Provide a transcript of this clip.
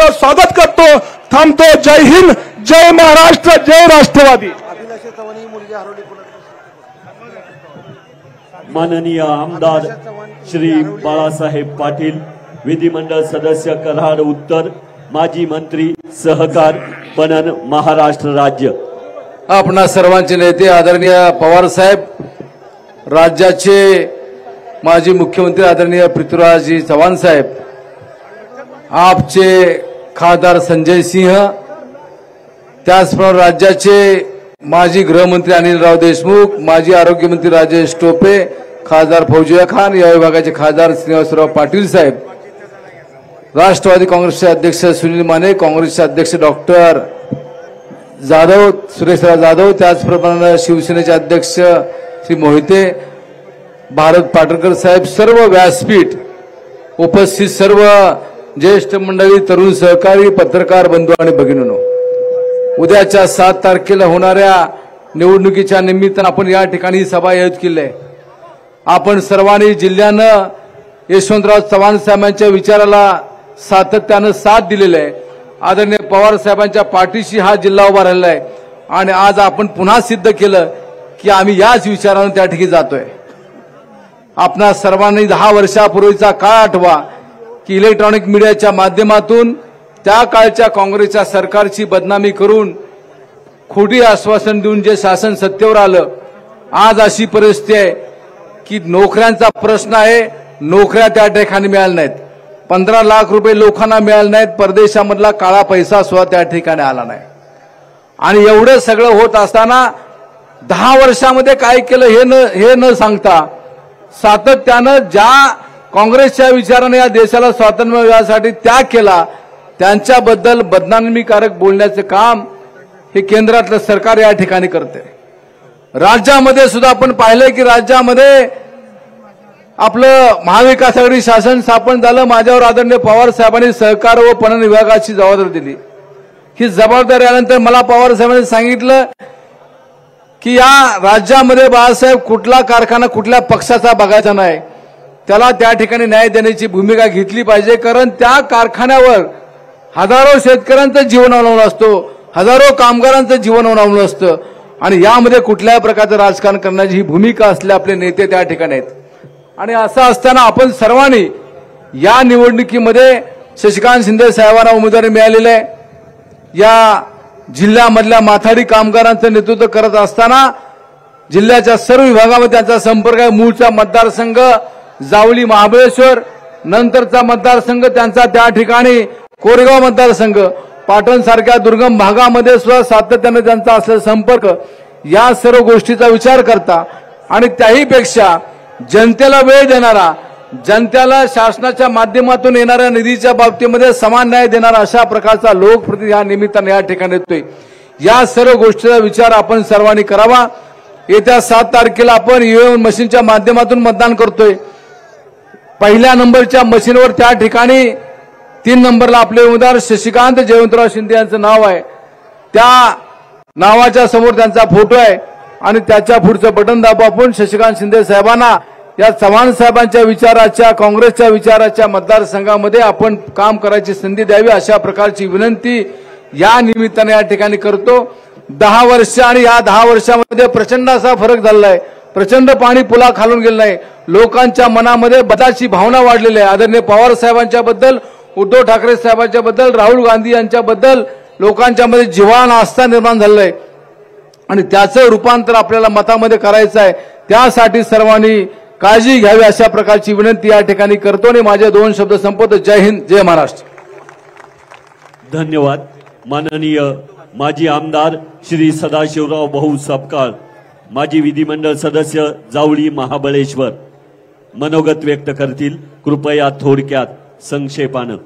तुमचं स्वागत करतो, थांबतो। जय हिंद, जय महाराष्ट्र, जय राष्ट्रवादी। माननीय आमदार श्री बाळासाहेब पाटील, विधिमंडळ सदस्य कराड उत्तर, माजी मंत्री सहकार पणन महाराष्ट्र राज्य। आपणा सर्वांचे नेते आदरणीय पवार साहेब, राज्याचे माजी मुख्यमंत्री आदरणीय पृथ्वीराजजी चव्हाण साहेब, आपचे खासदार संजय सिंह, त्याचप्रमाणे राज्याचे माजी गृहमंत्री अनिलराव देशमुख, माजी आरोग्यमंत्री राजेश टोपे, खासदार फौजिया खान, या विभागाचे खासदार श्रीनिवासराव पाटील साहेब, राष्ट्रवादी काँग्रेसचे अध्यक्ष सुनील माने, काँग्रेसचे अध्यक्ष डॉक्टर जाधव सुरेशराव जाधव, त्याचप्रमाणे शिवसेनेचे अध्यक्ष श्री मोहिते, भारत पाटकर साहेब, सर्व व्यासपीठ उपस्थित सर्व ज्येष्ठ मंडळी, तरुण सहकारी, पत्रकार बंधू आणि भगिनींनो, उद्याच्या 7 तारखेला होणाऱ्या निवडणुकीच्या निमित्तानं आपण या ठिकाणी सभा आयोजित केली आहे। आपण सर्वांनी जिल्ह्यानं यशवंतराव चव्हाण साहेबांच्या विचाराला सातत्यानं साथ दिलेली आहे। आदरणीय पवार साहेबांच्या पाठीशी हा जिल्हा उभा राहिला आहे आणि आज आपण पुन्हा सिद्ध केलं की आम्ही याच विचारानं त्या ठिकाणी जातोय। आपणा सर्वांनी 10 वर्षापूर्वीचा काळ आठवा की इलेक्ट्रॉनिक मीडियाच्या माध्यमातून त्या काळच्या काँग्रेसच्या सरकारची बदनामी करून खोटी आश्वासन देऊन जे शासन सत्तेवर आलं, आज अशी परिस्थिती आहे की नोकऱ्यांचा प्रश्न आहे, नोकऱ्या त्या ठिकाणी मिळाल्या नाहीत, 15 लाख रुपये लोकांना मिळाले नाहीत, परदेशामधला काळा पैसा सुद्धा त्या ठिकाणी आला नाही। आणि एवढं सगळं होत असताना 10 वर्षामध्ये काय केलं हे न सांगता सातत्यानं ज्या काँग्रेसच्या विचाराने या देशाला स्वातंत्र्य मिळवण्यासाठी त्याग केला त्यांच्याबद्दल बदनामीकारक बोलण्याचे काम हे केंद्रातलं सरकार या ठिकाणी करते। राज्यामध्ये सुद्धा आपण पाहिलं की राज्यामध्ये आपलं महाविकास आघाडी शासन स्थापन झालं, माझ्यावर आदरणीय पवार साहेबांनी सहकार व पणन विभागाची जबाबदारी दिली। ही जबाबदारी आल्यानंतर मला पवार साहेबांनी सांगितलं की या राज्यामध्ये बाळासाहेब कुठला कारखाना कुठल्या पक्षाचा बघायचा नाही, त्याला त्या ठिकाणी न्याय देण्याची भूमिका घेतली पाहिजे, कारण त्या कारखान्यावर हजारो शेतकऱ्यांचं जीवन अवलंबून असतो, हजारो कामगारांचं जीवन अवलंबून असतं आणि यामध्ये कुठल्याही प्रकारचं राजकारण करण्याची ही भूमिका असले आपले नेते त्या ठिकाणी आहेत। आणि असं असताना आपण सर्वांनी या निवडणुकीमध्ये शशिकांत शिंदे साहेबांना उमेदवारी मिळालेली आहे। या जिल्ह्यामधल्या माथाडी कामगारांचं नेतृत्व करत असताना जिल्ह्याच्या सर्व विभागामध्ये त्यांचा संपर्क आहे। मूळचा मतदारसंघ जावळी महाबळेश्वर, नंतरचा मतदारसंघ त्यांचा त्या ठिकाणी कोरेगाव मतदारसंघ, पाटण सारख्या दुर्गम भागामध्ये सुद्धा सातत्याने त्यांचा असलेला संपर्क, या सर्व गोष्टीचा विचार करता आणि त्याहीपेक्षा जनतेला वेळ देणारा, जनतेला शासनाच्या माध्यमातून येणाऱ्या निधीच्या बाबतीमध्ये समान न्याय देणारा अशा प्रकारचा लोकप्रतिनिधी या निमित्ताने या ठिकाणी येतोय। या सर्व गोष्टीचा विचार आपण सर्वांनी करावा। येत्या 7 तारखेला आपण ईव्हीएम मशीनच्या माध्यमातून मतदान करतोय। पहिल्या नंबरच्या मशीनवर त्या ठिकाणी 3 नंबरला आपले उमेदवार शशिकांत जयवंतराव शिंदे यांचं नाव आहे, त्या नावाच्या समोर त्यांचा फोटो आहे आणि त्याच्या पुढचं बटन दाबून आपण शशिकांत शिंदे साहेबांना या चव्हाण साहेबांच्या विचाराच्या, काँग्रेसच्या विचाराच्या मतदारसंघामध्ये आपण काम करायची संधी द्यावी अशा प्रकारची विनंती या निमित्ताने या ठिकाणी करतो। 10 वर्ष आणि या 10 वर्षामध्ये प्रचंड असा फरक झालेला आहे, प्रचंड पाणी पुला खालून गेलं नाही, लोकांच्या मनामध्ये बदलाची भावना वाढलेली आहे। आदरणीय पवार साहेबांच्या बद्दल, उद्धव ठाकरे साहेबांच्या बद्दल, राहुल गांधी यांच्याबद्दल लोकांच्या मध्ये जिव्हाळा आस्था निर्माण झालेला आहे आणि त्याचं रूपांतर आपल्याला मतामध्ये करायचं आहे। त्यासाठी सर्वांनी काळजी घ्यावी अशा प्रकारची विनंती या ठिकाणी करतो आणि माझे 2 शब्द संपवतो। जय हिंद, जय महाराष्ट्र। धन्यवाद। माननीय माजी आमदार श्री सदाशिवराव भाऊ सपकाळ, माजी विधिमंडळ सदस्य जावळी महाबळेश्वर मनोगत व्यक्त करतील। कृपया थोडक्यात संक्षेपानं।